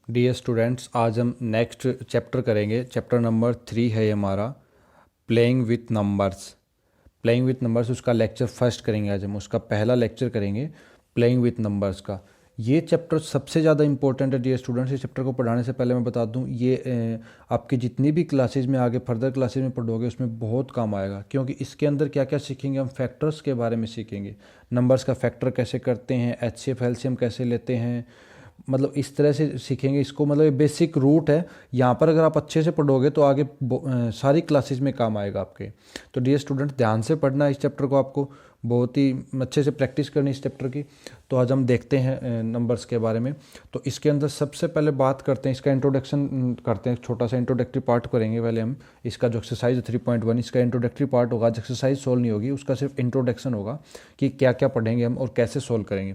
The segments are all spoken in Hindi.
डियर स्टूडेंट्स, आज हम नेक्स्ट चैप्टर करेंगे। चैप्टर नंबर 3 है ये हमारा, playing with numbers. Playing with numbers उसका लेक्चर फर्स्ट करेंगे। आज हम उसका पहला लेक्चर करेंगे प्लेइंग विथ नंबर्स का। ये चैप्टर सबसे ज़्यादा इंपॉर्टेंट है डियर स्टूडेंट्स। इस चैप्टर को पढ़ाने से पहले मैं बता दूं, ये आपके जितनी भी क्लासेज में आगे फर्दर क्लासेज में पढ़ोगे उसमें बहुत काम आएगा, क्योंकि इसके अंदर क्या क्या सीखेंगे हम, फैक्टर्स के बारे में सीखेंगे। नंबर्स का फैक्टर कैसे करते हैं, एचसीएफ एलसीएम कैसे लेते हैं, मतलब इस तरह से सीखेंगे इसको। मतलब ये बेसिक रूट है। यहाँ पर अगर आप अच्छे से पढ़ोगे तो आगे सारी क्लासेस में काम आएगा आपके। तो डियर स्टूडेंट, ध्यान से पढ़ना इस चैप्टर को, आपको बहुत ही अच्छे से प्रैक्टिस करनी इस चैप्टर की। तो आज हम देखते हैं नंबर्स के बारे में। तो इसके अंदर सबसे पहले बात करते हैं, इसका इंट्रोडक्शन करते हैं। छोटा सा इंट्रोडक्टरी पार्ट करेंगे पहले हम। इसका जो एक्सरसाइज 3.1 इसका इंट्रोडक्टरी पार्ट होगा। आज एक्सरसाइज सोल्व नहीं होगी, उसका सिर्फ इंट्रोडक्शन होगा कि क्या क्या पढ़ेंगे हम और कैसे सोल्व करेंगे,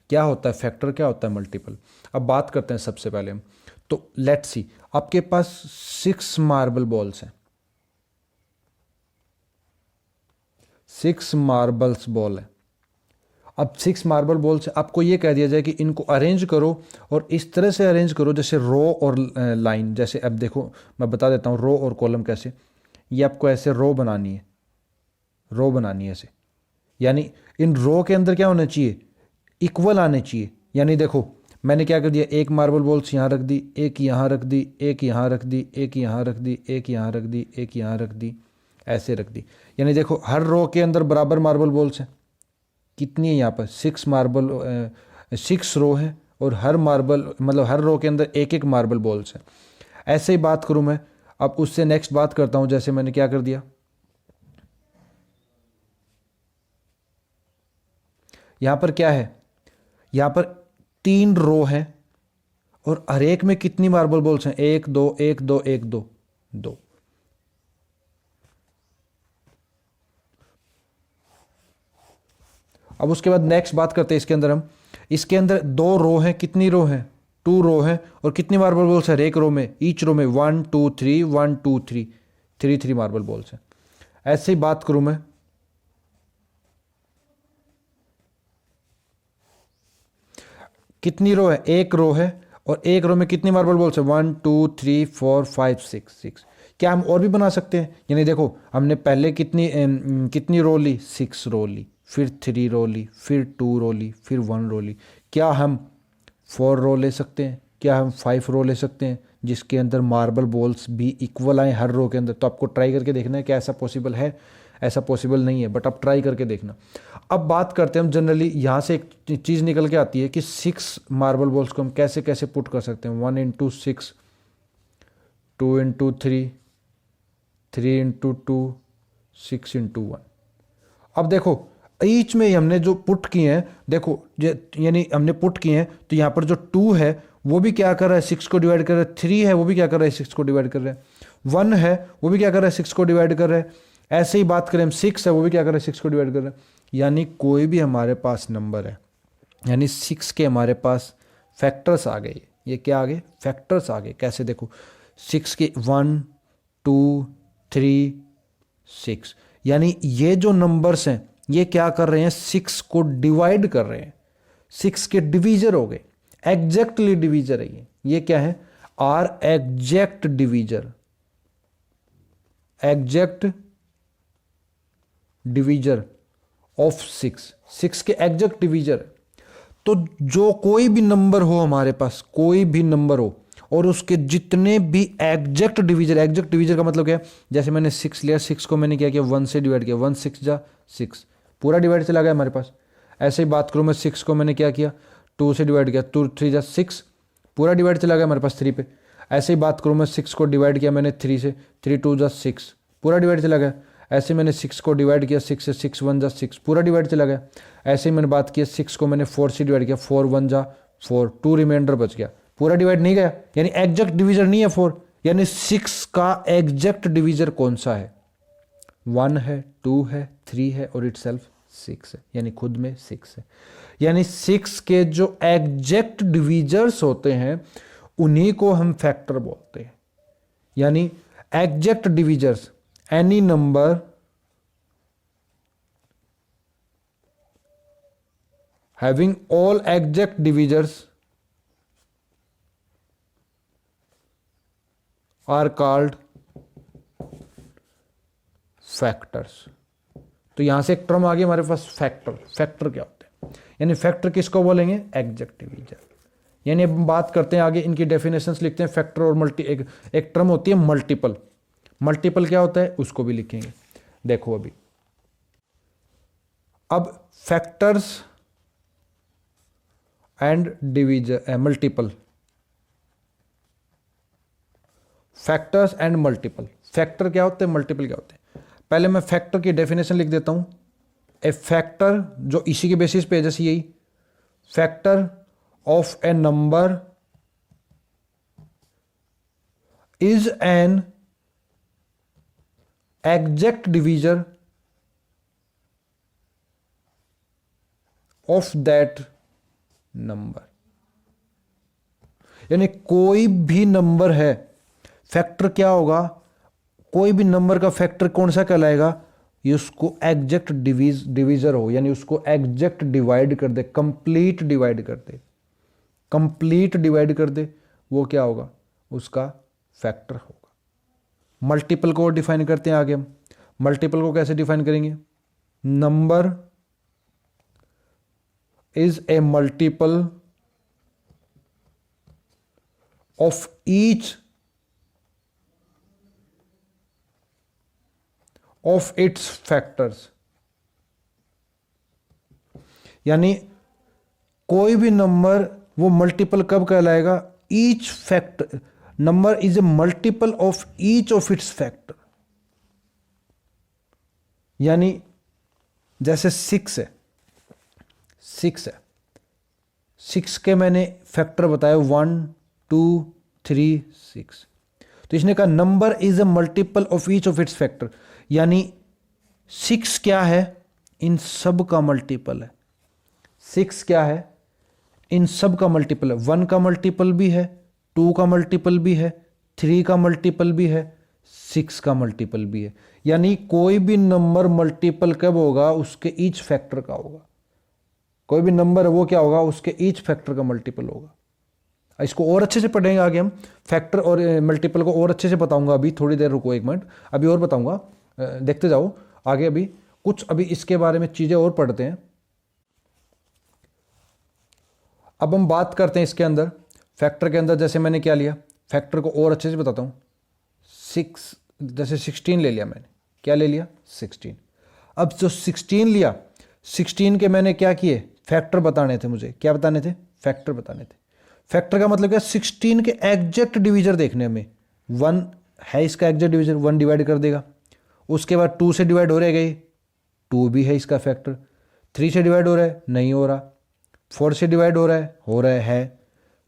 क्या होता है फैक्टर, क्या होता है मल्टीपल। अब बात करते हैं सबसे पहले हम। तो लेट्स सी, आपके पास 6 मार्बल बॉल्स हैं। 6 मार्बल्स बॉल है। अब 6 मार्बल बॉल से आपको ये कह दिया जाए कि इनको अरेंज करो, और इस तरह से अरेंज करो जैसे रो और लाइन। जैसे अब देखो, मैं बता देता हूँ रो और कॉलम कैसे। ये आपको ऐसे रो बनानी है, रो बनानी है ऐसे। यानी इन रो के अंदर क्या होना चाहिए, इक्वल आने चाहिए। यानी देखो, मैंने क्या कर दिया, एक मार्बल बॉल्स यहाँ रख दी, एक यहाँ रख दी, एक यहाँ रख दी, एक यहाँ रख दी, एक यहाँ रख दी, एक यहाँ रख दी, ऐसे रख दी। यानी देखो हर रो के अंदर बराबर मार्बल बॉल्स हैं। कितनी है यहाँ पर, 6 रो है, और हर मार्बल मतलब हर रो के अंदर एक एक मार्बल बॉल्स है। ऐसे ही बात करूँ मैं, अब उससे नेक्स्ट बात करता हूँ। जैसे मैंने क्या कर दिया, यहाँ पर क्या है, यहाँ पर 3 रो है, और हर एक में कितनी मार्बल बॉल्स हैं, एक दो एक दो एक दो दो। अब उसके बाद नेक्स्ट बात करते हैं इसके अंदर हम। इसके अंदर 2 रो हैं, कितनी रो हैं, 2 रो हैं, और कितनी मार्बल बॉल्स है एक रो में, ईच रो में 1 2 3 1 2 3 3 3 मार्बल बॉल्स हैं। ऐसे ही बात करूं मैं, कितनी रो है, एक रो है, और एक रो में कितनी मार्बल बॉल्स है, 1 2 3 4 5 6 6। क्या हम और भी बना सकते हैं। यानी देखो, हमने पहले कितनी रो ली, 6 रो ली, फिर 3 रो ली, फिर 2 रो ली, फिर 1 रो ली। क्या हम 4 रो ले सकते हैं, क्या हम 5 रो ले सकते हैं, जिसके अंदर मार्बल बॉल्स भी इक्वल आए हर रो के अंदर। तो आपको ट्राई करके देखना है क्या ऐसा पॉसिबल है। ऐसा पॉसिबल नहीं है, बट आप ट्राई करके देखना। अब बात करते हैं हम जनरली, यहाँ से एक चीज़ निकल के आती है कि 6 मार्बल बॉल्स को हम कैसे कैसे पुट कर सकते हैं। 1 इंटू 6, 2 इंटू 3, 3 इंटू 2, 6 इंटू 1। अब देखो, ईच में हमने जो पुट किए हैं, देखो यानी हमने पुट किए हैं, तो यहाँ पर जो 2 है वो भी क्या कर रहा है, 6 को डिवाइड कर रहा है। 3 है वो भी क्या कर रहा है, 6 को डिवाइड कर रहा है। 1 है वो भी क्या कर रहा है, 6 को डिवाइड कर रहा है। ऐसे ही बात करें हम, 6 है वो भी क्या कर रहा है, 6 को डिवाइड कर रहा है। यानी कोई भी हमारे पास नंबर है, यानी 6 के हमारे पास फैक्टर्स आ गए। ये क्या आ गए, फैक्टर्स आ गए। कैसे देखो, 6 के 1 2 3 6, यानी ये जो नंबर्स हैं ये क्या कर रहे हैं, 6 को डिवाइड कर रहे हैं। 6 के डिवीजर हो गए, एग्जैक्टली डिवीजर है ये क्या है, are exact divisor, exact divisor of 6, 6 के एग्जैक्ट डिवीजर। तो जो कोई भी नंबर हो हमारे पास, कोई भी नंबर हो, और उसके जितने भी एग्जैक्ट डिवीजर, एग्जैक्ट डिवीजर का मतलब क्या है, जैसे मैंने 6 लिया, 6 को मैंने क्या किया, 1 से डिवाइड किया, 1 6 जा 6, पूरा डिवाइड चला गया हमारे पास। ऐसे ही बात करूँ मैं, 6 को मैंने क्या किया, 2 से डिवाइड किया, 2 3 जा 6, पूरा डिवाइड चला गया हमारे पास 3 पे। ऐसे ही बात करूँ मैं, 6 को डिवाइड किया मैंने 3 से, 3 2 जा 6, पूरा डिवाइड चला गया। ऐसे मैंने 6 को डिवाइड किया 6 से, 6 1 जा 6, पूरा डिवाइड चला गया। ऐसे ही मैंने बात की 6 को मैंने 4 से डिवाइड किया, 4 1 जा 4, 2 रिमाइंडर बच गया, पूरा डिवाइड नहीं गया, यानी एग्जैक्ट डिवीजर नहीं है 4। यानी 6 का एग्जैक्ट डिवीजर कौन सा है, 1 है, 2 है, 3 है, और इटसेल्फ 6 है, यानी खुद में 6 है। यानी 6 के जो एग्जैक्ट डिवीजर्स होते हैं उन्हीं को हम फैक्टर बोलते हैं। यानी exact divisors, any number having all exact divisors are called factors. तो यहां से एक टर्म आ गया हमारे पास फैक्टर। फैक्टर क्या होता है, यानी फैक्टर किसको बोलेंगे, एग्जैक्ट डिवीजर। यानी अब हम बात करते हैं आगे, इनकी डेफिनेशंस लिखते हैं। फैक्टर और मल्टी, एक टर्म होती है मल्टीपल। मल्टीपल क्या होता है उसको भी लिखेंगे। देखो अभी, अब factors and divisor, multiple, factors and multiple. Factor क्या होते हैं, मल्टीपल क्या होते हैं। पहले मैं फैक्टर की डेफिनेशन लिख देता हूं। ए फैक्टर, जो इसी के बेसिस पे, जैसे यही, factor of A number is an exact divisor of that number. यानी कोई भी नंबर है, फैक्टर क्या होगा, कोई भी नंबर का फैक्टर कौन सा कहलाएगा, ये उसको एग्जैक्ट डिवीजर हो, यानी उसको एग्जैक्ट डिवाइड कर दे, कंप्लीट डिवाइड कर दे, कंप्लीट डिवाइड कर दे, वो क्या होगा, उसका फैक्टर होगा। मल्टीपल को डिफाइन करते हैं आगे हम। मल्टीपल को कैसे डिफाइन करेंगे, number is a multiple of each of its factors. यानी कोई भी नंबर वो मल्टीपल कब कहलाएगा, each factor, number is a multiple of each of its factor. यानी जैसे 6 है, 6 है, 6 के मैंने फैक्टर बताया 1 2 3 6। तो इसने कहा number is a multiple of each of its factor, यानी 6 क्या है, इन सब का मल्टीपल है। 6 क्या है, इन सब का मल्टीपल है। 1 का मल्टीपल भी है, 2 का मल्टीपल भी है, 3 का मल्टीपल भी है, 6 का मल्टीपल भी है। यानी कोई भी नंबर मल्टीपल कब होगा, उसके ईच फैक्टर का होगा। कोई भी नंबर है वो क्या होगा, उसके ईच फैक्टर का मल्टीपल होगा। इसको और अच्छे से पढ़ेंगे आगे हम, फैक्टर और मल्टीपल को और अच्छे से बताऊंगा। अभी थोड़ी देर रुको, 1 मिनट, अभी और बताऊंगा, देखते जाओ आगे। अभी कुछ अभी इसके बारे में चीजें और पढ़ते हैं। अब हम बात करते हैं इसके अंदर, फैक्टर के अंदर जैसे मैंने क्या लिया, फैक्टर को और अच्छे से बताता हूं। 6, जैसे 16 ले लिया मैंने, क्या ले लिया, 16। अब जो 16 लिया, 16 के मैंने क्या किए, फैक्टर बताने थे मुझे। क्या बताने थे, फैक्टर बताने थे। फैक्टर का मतलब क्या, 16 के एग्जैक्ट डिवीजर देखने में। 1 है इसका एग्जैक्ट डिवीजर, 1 डिवाइड कर देगा। उसके बाद 2 से डिवाइड हो रहे गए, 2 भी है इसका फैक्टर। 3 से डिवाइड हो रहा है, नहीं हो रहा। 4 से डिवाइड हो रहा है।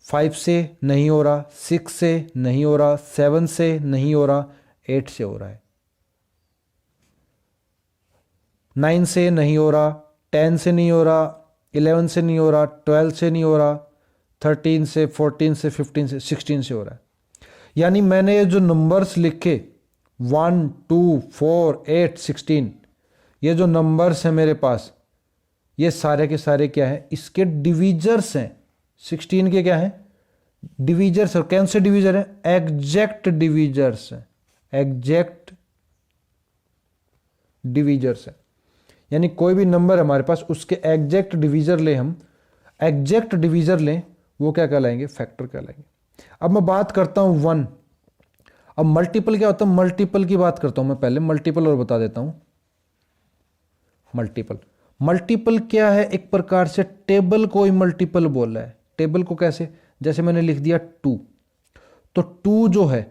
5 से नहीं हो रहा, 6 से नहीं हो रहा, 7 से नहीं हो रहा, 8 से हो रहा है, 9 से नहीं हो रहा, 10 से नहीं हो रहा, 11 से नहीं हो रहा, 12 से नहीं हो रहा, 13 से, 14 से, 15 से, 16 से हो रहा है। यानी मैंने ये जो नंबर्स लिखे 1 2 4 8 16, ये जो नंबर्स हैं मेरे पास, ये सारे के सारे क्या है, इसके डिवीजर्स हैं। 16 के क्या है, डिवीजर्स। और कौन से डिवीजर है, एग्जैक्ट डिवीजर्स हैं, एग्जैक्ट डिवीजर्स है। यानी कोई भी नंबर हमारे पास, उसके एग्जैक्ट डिवीजर ले हम, एग्जैक्ट डिवीजर लें, वो क्या कहलाएंगे, फैक्टर कहलाएंगे। अब मैं बात करता हूं 1। अब मल्टीपल क्या होता है, मल्टीपल की बात करता हूं मैं पहले, मल्टीपल और बता देता हूं। मल्टीपल क्या है, एक प्रकार से टेबल को ही मल्टीपल बोला है। टेबल को कैसे, जैसे मैंने लिख दिया 2, तो 2 जो है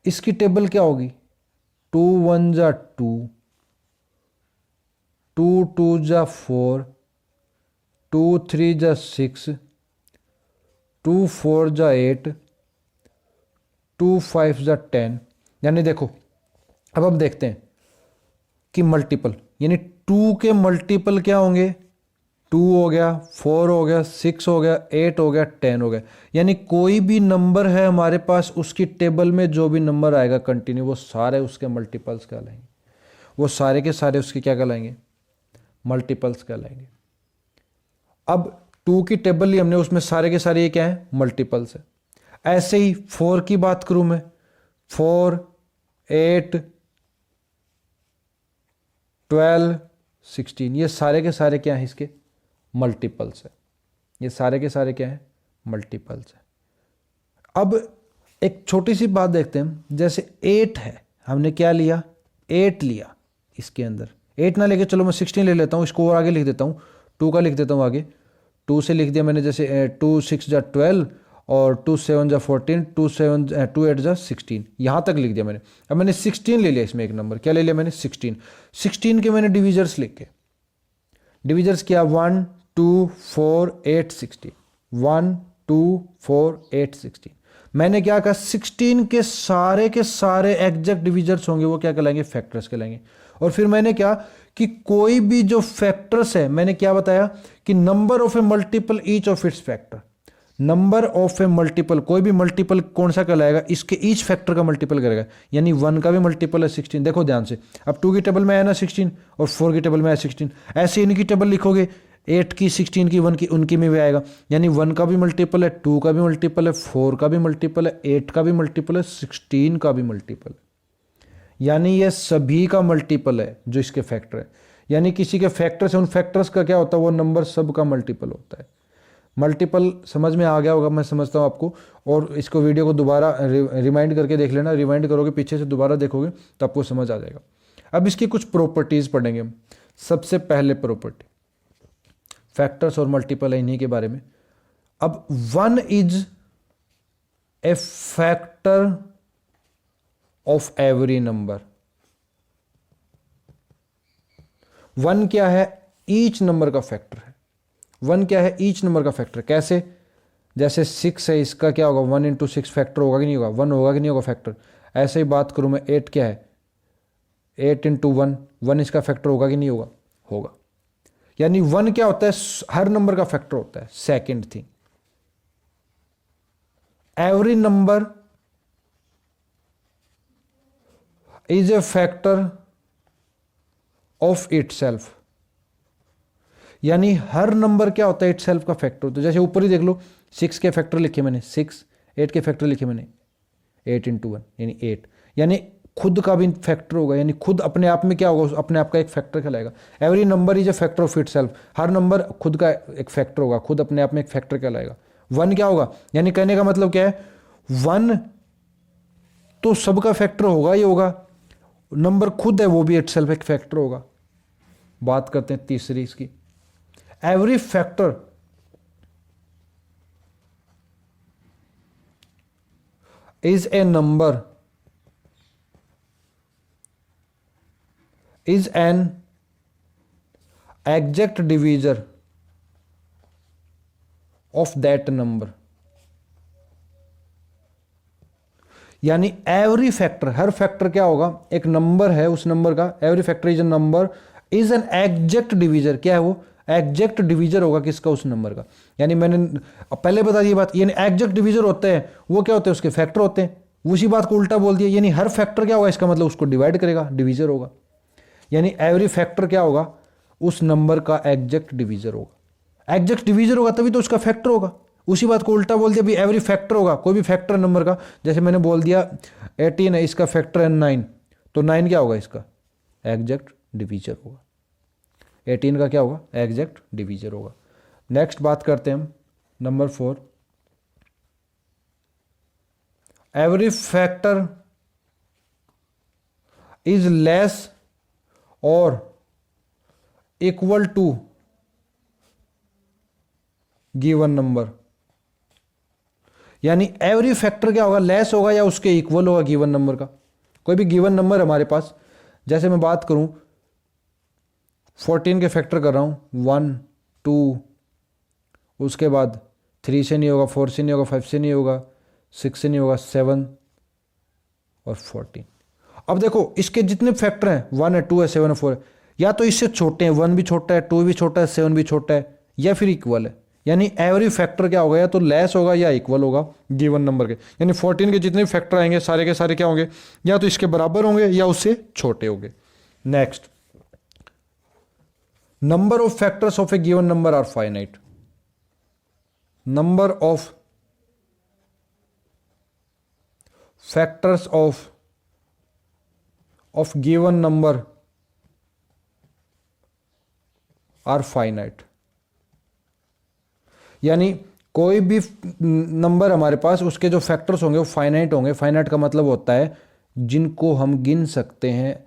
इसकी टेबल क्या होगी, 2 1 जा 2, 2 2 जा 4, 2 3 जा 6, 2 4 जा 8, 2 5 जा 10। यानी देखो, अब हम देखते हैं कि मल्टीपल, यानी 2 के मल्टीपल क्या होंगे, 2 हो गया, 4 हो गया, 6 हो गया, 8 हो गया, 10 हो गया। यानी कोई भी नंबर है हमारे पास, उसकी टेबल में जो भी नंबर आएगा कंटिन्यू, वो सारे उसके मल्टीपल्स कहलाएंगे। वो सारे के सारे उसके क्या कहलाएंगे, मल्टीपल्स कहलाएंगे। अब 2 की टेबल ली हमने, उसमें सारे के सारे ये क्या है, मल्टीपल्स है। ऐसे ही 4 की बात करूं मैं, 4, 8, 12, 16, ये सारे के सारे क्या हैं इसके मल्टीपल्स है। ये सारे के सारे क्या हैं मल्टीपल्स है। अब एक छोटी सी बात देखते हैं, जैसे 8 है, हमने क्या लिया 8 लिया, इसके अंदर 8 ना लेके चलो मैं 16 ले लेता हूँ, इसको और आगे लिख देता हूँ, 2 का लिख देता हूँ आगे, 2 से लिख दिया मैंने, जैसे 2 6 जा 12 और 2 7 जा 14, 2 8 जा 16, यहाँ तक लिख दिया मैंने। अब मैंने 16 ले लिया, इसमें एक नंबर क्या ले लिया मैंने 16। 16 के मैंने डिविजर्स लिखे, डिविजर्स क्या 1 2 4 8 16, 1 2 4 8 16। मैंने क्या कहा 16 के सारे एग्जैक्ट डिविजर्स होंगे वो क्या कहलाएंगे फैक्टर्स कहलाएंगे। और फिर मैंने क्या कि कोई भी जो फैक्टर्स है, मैंने क्या बताया कि number of A multiple each of its factor, number of A multiple, कोई भी मल्टीपल कौन सा कहलाएगा इसके ईच फैक्टर का मल्टीपल करेगा, यानी 1 का भी मल्टीपल है 16। देखो ध्यान से, अब 2 की टेबल में है ना 16 और 4 की टेबल में है 16, ऐसे इनकी टेबल लिखोगे 8 की 16 की 1 की उनकी में भी आएगा, यानी 1 का भी मल्टीपल है, 2 का भी मल्टीपल है, 4 का भी मल्टीपल है, 8 का भी मल्टीपल है, 16 का भी मल्टीपल है, यानी ये सभी का मल्टीपल है जो इसके फैक्टर है। यानी किसी के फैक्टर से उन फैक्टर्स का क्या होता है वो नंबर सब का मल्टीपल होता है। मल्टीपल समझ में आ गया होगा मैं समझता हूँ आपको, और इसको वीडियो को दोबारा रिमाइंड करके देख लेना, रिमाइंड करोगे पीछे से दोबारा देखोगे तो आपको समझ आ जाएगा। अब इसकी कुछ प्रॉपर्टीज पढ़ेंगे हम। सबसे पहले प्रॉपर्टी, फैक्टर्स और मल्टीपल है इन्हीं के बारे में। अब 1 is a factor of every number. 1 क्या है ईच नंबर का फैक्टर है। 1 क्या है ईच नंबर का फैक्टर। कैसे, जैसे 6 है, इसका क्या होगा 1 इंटू 6 फैक्टर होगा कि नहीं होगा, 1 होगा कि नहीं होगा फैक्टर। ऐसे ही बात करूं मैं 8 क्या है 8 इंटू 1, 1 इसका फैक्टर होगा कि नहीं होगा, होगा। यानी 1 क्या होता है हर नंबर का फैक्टर होता है। Second thing, every number is a factor of itself, यानी हर नंबर क्या होता है इटसेल्फ का फैक्टर होता है। जैसे ऊपर ही देख लो 6 के फैक्टर लिखे मैंने 6, 8 के फैक्टर लिखे मैंने 8 इंटू 1 यानी 8, यानी खुद का भी फैक्टर होगा, यानी खुद अपने आप में क्या होगा अपने आप का एक फैक्टर कहलाएगा। Every number is a factor of itself, her number खुद का एक फैक्टर होगा, खुद अपने आप में एक फैक्टर कहलाएगा। 1 क्या होगा, यानी कहने का मतलब क्या है 1 तो सबका फैक्टर होगा ही होगा, नंबर खुद है वो भी इटसेल्फ एक फैक्टर होगा। बात करते हैं तीसरी इसकी, every factor is a number is an exact divisor of that number, यानी एवरी फैक्टर, हर फैक्टर क्या होगा एक नंबर है, उस नंबर का every factor is a number is an exact divisor, क्या है वो एग्जैक्ट डिवीजर होगा किसका उस नंबर का। यानी मैंने पहले बता दी बात, यानी एग्जैक्ट डिवीजर होते हैं वो क्या होते हैं उसके फैक्टर होते हैं, उसी बात को उल्टा बोल दिया, यानी हर फैक्टर क्या होगा इसका मतलब उसको डिवाइड करेगा, डिवीजर होगा। यानी एवरी फैक्टर क्या होगा उस नंबर का एग्जैक्ट डिवीजर होगा, एग्जैक्ट डिवीजर होगा तभी तो उसका फैक्टर होगा। उसी बात को उल्टा बोल दिया भी एवरी फैक्टर होगा, कोई भी फैक्टर नंबर का, जैसे मैंने बोल दिया 18 है इसका फैक्टर है 9, तो 9 क्या होगा इसका एग्जैक्ट डिवीजर होगा, 18 का क्या होगा एग्जैक्ट डिवीजर होगा। नेक्स्ट बात करते हैं हम number 4, every factor is less और इक्वल टू गिवन नंबर, यानी एवरी फैक्टर क्या होगा लेस होगा या उसके इक्वल होगा गिवन नंबर का। कोई भी गिवन नंबर हमारे पास, जैसे मैं बात करूं 14 के फैक्टर कर रहा हूं 1 2, उसके बाद 3 से नहीं होगा, 4 से नहीं होगा, 5 से नहीं होगा, 6 से नहीं होगा, 7 और 14। अब देखो इसके जितने फैक्टर हैं 1 है 2 है 7 है 4 है, या तो इससे छोटे हैं, 1 भी छोटा है 2 भी छोटा है 7 भी छोटा है, या फिर इक्वल है। यानी एवरी फैक्टर क्या होगा या तो लेस होगा या इक्वल होगा गिवन नंबर के। यानी 14 के जितने फैक्टर आएंगे सारे के सारे क्या होंगे या तो इसके बराबर होंगे या उससे छोटे होंगे। Next, number of factors of a given number are finite, number of factors of given number are finite. यानी कोई भी नंबर हमारे पास, उसके जो फैक्टर्स होंगे वो फाइनाइट होंगे। फाइनाइट का मतलब होता है जिनको हम गिन सकते हैं,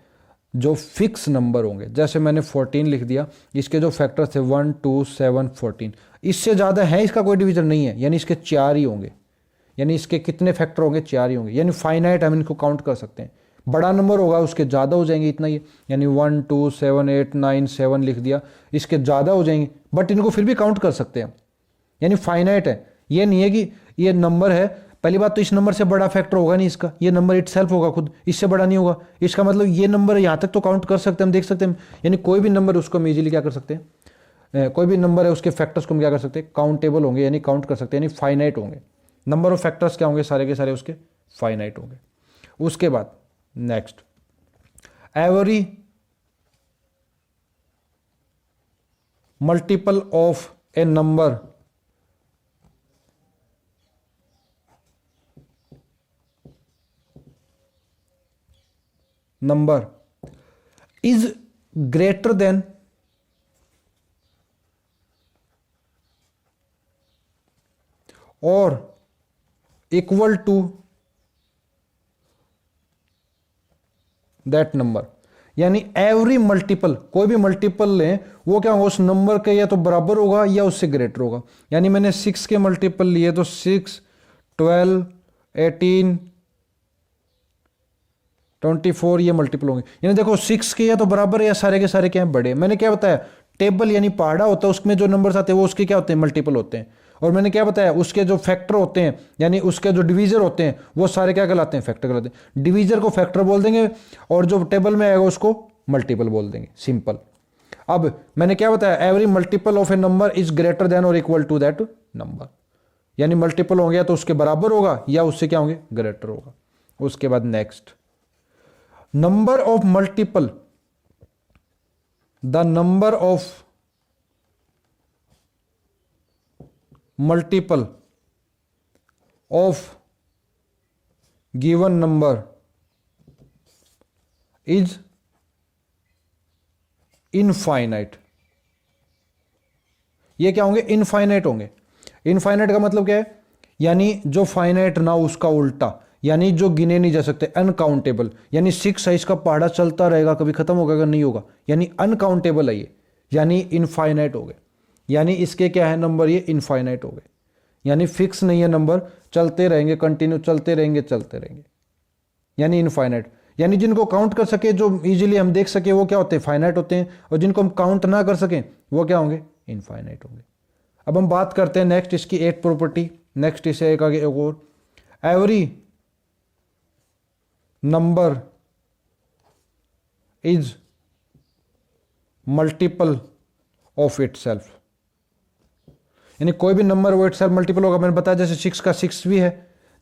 जो फिक्स नंबर होंगे। जैसे मैंने 14 लिख दिया, इसके जो फैक्टर्स थे 1 2 7 14, इससे ज़्यादा है इसका कोई डिवीजन नहीं है, यानी इसके 4 ही होंगे। यानी इसके कितने फैक्टर होंगे? 4 ही होंगे। यानी फाइनाइट हम इनको काउंट कर सकते हैं। बड़ा नंबर होगा उसके ज़्यादा हो जाएंगे, इतना ही। यानी 1 2 7 8 9 7 लिख दिया, इसके ज़्यादा हो जाएंगे, बट इनको फिर भी काउंट कर सकते हैं। यानी फाइनाइट है। ये नहीं है कि ये नंबर है, पहली बात तो इस नंबर से बड़ा फैक्टर होगा नहीं इसका, ये नंबर इटसेल्फ होगा खुद, इससे बड़ा नहीं होगा। इसका मतलब ये नंबर यहाँ तक तो काउंट कर सकते हैं, हम देख सकते हैं। यानी कोई भी नंबर उसको हम इजीली क्या कर सकते हैं, कोई भी नंबर है उसके फैक्टर्स को हम क्या कर सकते हैं, काउंटेबल होंगे, यानी काउंट कर सकते हैं, यानी फाइनाइट होंगे। नंबर ऑफ फैक्टर्स क्या होंगे? सारे के सारे उसके फाइनाइट होंगे। उसके बाद next, every multiple of A number is greater than or equal to that number। यानी एवरी मल्टीपल, कोई भी मल्टीपल लें, वो क्या होगा? उस नंबर के या तो बराबर होगा या उससे ग्रेटर होगा। यानी मैंने 6 के मल्टीपल लिए तो 6 12 18 24 ये मल्टीपल होंगे। यानी देखो 6 के या तो बराबर है या सारे के सारे क्या हैं? बड़े। मैंने क्या बताया? टेबल यानी पहाड़ा होता है, उसमें जो नंबर्स आते हैं वो उसके क्या होते हैं? मल्टीपल होते हैं। और मैंने क्या बताया? उसके जो फैक्टर होते हैं, यानी उसके जो डिवीजर होते हैं, वो सारे क्या कहलाते हैं? फैक्टर कहलाते हैं। डिवीजर को फैक्टर बोल देंगे और जो टेबल में आएगा उसको मल्टीपल बोल देंगे, सिंपल। अब मैंने क्या बताया? Every multiple of A number is greater than और इक्वल टू दैट नंबर। यानी मल्टीपल हो गया तो उसके बराबर होगा या उससे क्या होंगे? ग्रेटर होगा। उसके बाद next, number of multiple, the number of multiple of given number is infinite। ये क्या होंगे? इनफाइनाइट होंगे। इनफाइनाइट का मतलब क्या है? यानी जो फाइनाइट ना उसका उल्टा, यानी जो गिने नहीं जा सकते, अनकाउंटेबल। यानी 6 साइज का पहाड़ा चलता रहेगा, कभी खत्म होगा अगर नहीं होगा, यानी अनकाउंटेबल है ये, यानी इनफाइनाइट हो गए। यानी इसके क्या है नंबर? ये इनफाइनाइट हो गए, यानी फिक्स नहीं है नंबर, चलते रहेंगे, कंटिन्यू चलते रहेंगे, चलते रहेंगे, यानी इनफाइनाइट। यानी जिनको काउंट कर सके, जो इजीली हम देख सके, वो क्या होते हैं? फाइनाइट होते हैं। और जिनको हम काउंट ना कर सकें वो क्या होंगे? इनफाइनाइट होंगे। अब हम बात करते हैं नेक्स्ट इसकी 8 प्रॉपर्टी। नेक्स्ट इसे एक आगे एक और, every number is multiple of it self. यानी कोई भी नंबर वो इट सेल्फ मल्टीपल होगा। मैंने बताया जैसे 6 का 6 भी है,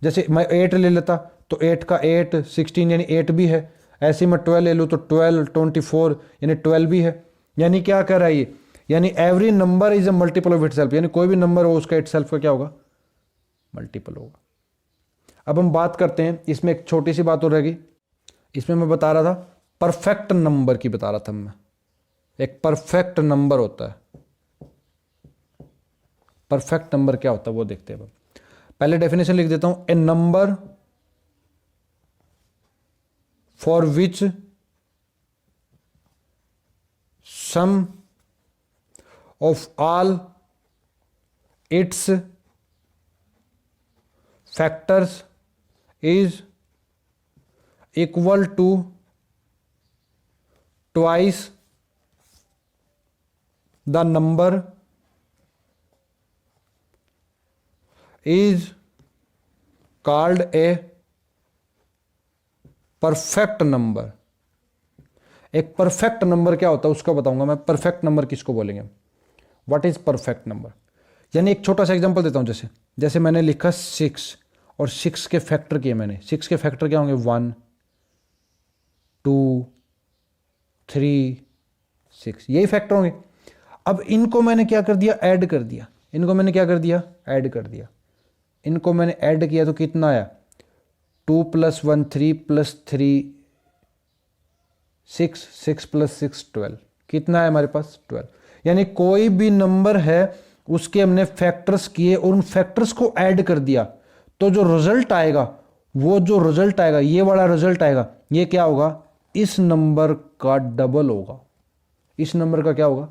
जैसे मैं 8 ले लेता तो 8 का 8 16 यानी 8 भी है। ऐसे ही मैं 12 ले लूँ तो 12 24 यानी 12 भी है। यानी क्या कर रहा है ये? यानी every number is a multiple of it self, यानी कोई भी नंबर हो उसका इट सेल्फ का क्या होगा? मल्टीपल होगा। अब हम बात करते हैं, इसमें एक छोटी सी बात हो रहेगी। इसमें मैं बता रहा था परफेक्ट नंबर की, बता रहा था मैं। एक परफेक्ट नंबर होता है, परफेक्ट नंबर क्या होता है वो देखते हैं। पहले डेफिनेशन लिख देता हूं, a number for which sum of all its factors is equal to twice the number is called a perfect number। एक परफेक्ट नंबर क्या होता है उसका बताऊंगा मैं। परफेक्ट नंबर किसको बोलेंगे? What is perfect number? यानी एक छोटा सा एग्जांपल देता हूं। जैसे मैंने लिखा 6 और 6 के फैक्टर किए मैंने। 6 के फैक्टर क्या होंगे? 1 2 3 6, यही फैक्टर होंगे। अब इनको मैंने क्या कर दिया? ऐड कर दिया। इनको मैंने क्या कर दिया? ऐड कर दिया। इनको मैंने ऐड किया तो कितना आया? 2 + 1 3 + 3 6, 6 + 6 12, कितना है हमारे पास 12। यानी कोई भी नंबर है उसके हमने फैक्टर्स किए और उन फैक्टर्स को ऐड कर दिया, तो जो रिजल्ट आएगा, वो जो रिजल्ट आएगा, ये वाला रिजल्ट आएगा, ये क्या होगा, इस नंबर का डबल होगा। इस नंबर का क्या होगा,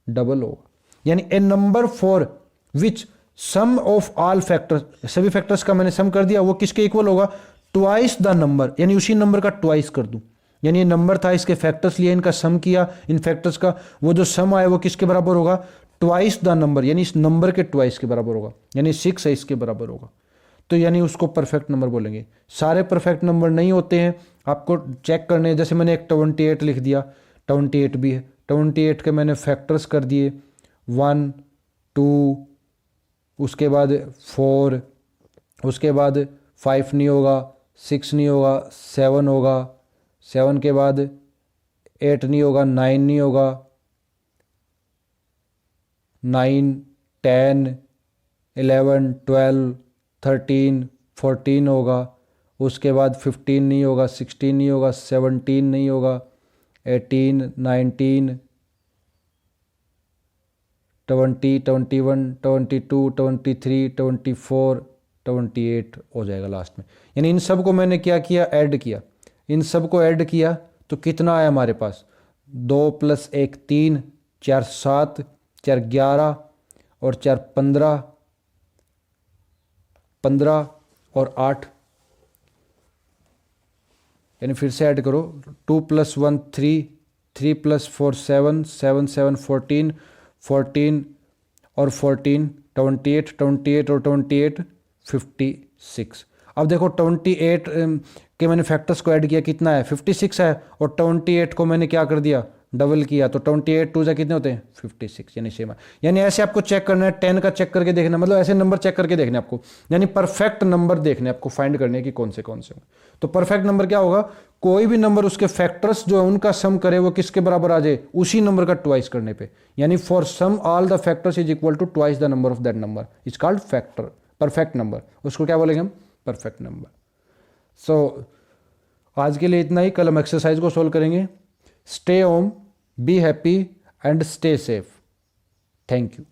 डबल होगा। यानी a number for which sum of all factors, सभी फैक्टर्स का मैंने सम कर दिया, वो किसके इक्वल होगा, ट्वाइस द नंबर, यानी उसी नंबर का ट्वाइस कर दूं। यानी ये नंबर था, इसके फैक्टर्स लिए, इनका सम किया, इन फैक्टर्स का, वो जो सम आया वो किसके बराबर होगा, ट्वाइस द नंबर, यानी इस नंबर के ट्वाइस के बराबर होगा, यानी 6 है इसके बराबर होगा। तो यानी उसको परफेक्ट नंबर बोलेंगे। सारे परफेक्ट नंबर नहीं होते हैं, आपको चेक करने हैं। जैसे मैंने एक 28 लिख दिया, 28 भी है, 28 के मैंने फैक्टर्स कर दिए, 1 2, उसके बाद 4, उसके बाद 5 नहीं होगा, 6 नहीं होगा, 7 होगा, 7 के बाद 8 नहीं होगा, 9 नहीं होगा, 9 10 11 12 13 14 होगा, उसके बाद 15 नहीं होगा, 16 नहीं होगा, 17 नहीं होगा, 18 19 20 21 22 23 24 28 हो जाएगा लास्ट में। यानी इन सब को मैंने क्या किया, ऐड किया। इन सब को ऐड किया तो कितना आया हमारे पास, 2 + 1 3, 4 7, 4 11 और 4 15, 15 और 8। यानी फिर से ऐड करो, 2 + 1 3, 3 + 4 7, 7 7 14, 14 और 14 28, 28 और 28 56। अब देखो 28 के मैंने फैक्टर्स को ऐड किया, कितना है 56 है, और 28 को मैंने क्या कर दिया, डबल किया, तो 28 2 जा कितने होते हैं 56, यानी सेम है। यानी ऐसे आपको चेक करना है, 10 का चेक करके देखना, मतलब ऐसे नंबर चेक करके देखने आपको, यानी परफेक्ट नंबर देखने आपको, फाइंड करने कि कौन से होंगे। तो परफेक्ट नंबर क्या होगा, कोई भी नंबर उसके फैक्टर्स जो है उनका सम करे, वो किसके बराबर आ जाए, उसी नंबर का ट्वाइस करने पे। यानी for sum all the factors is equal to twice the number of that number, is called factor, perfect number. उसको क्या बोलेंगे हम, परफेक्ट नंबर। सो आज के लिए इतना ही, कल हम एक्सरसाइज को सोल्व करेंगे। Stay home, be happy and stay safe. Thank you.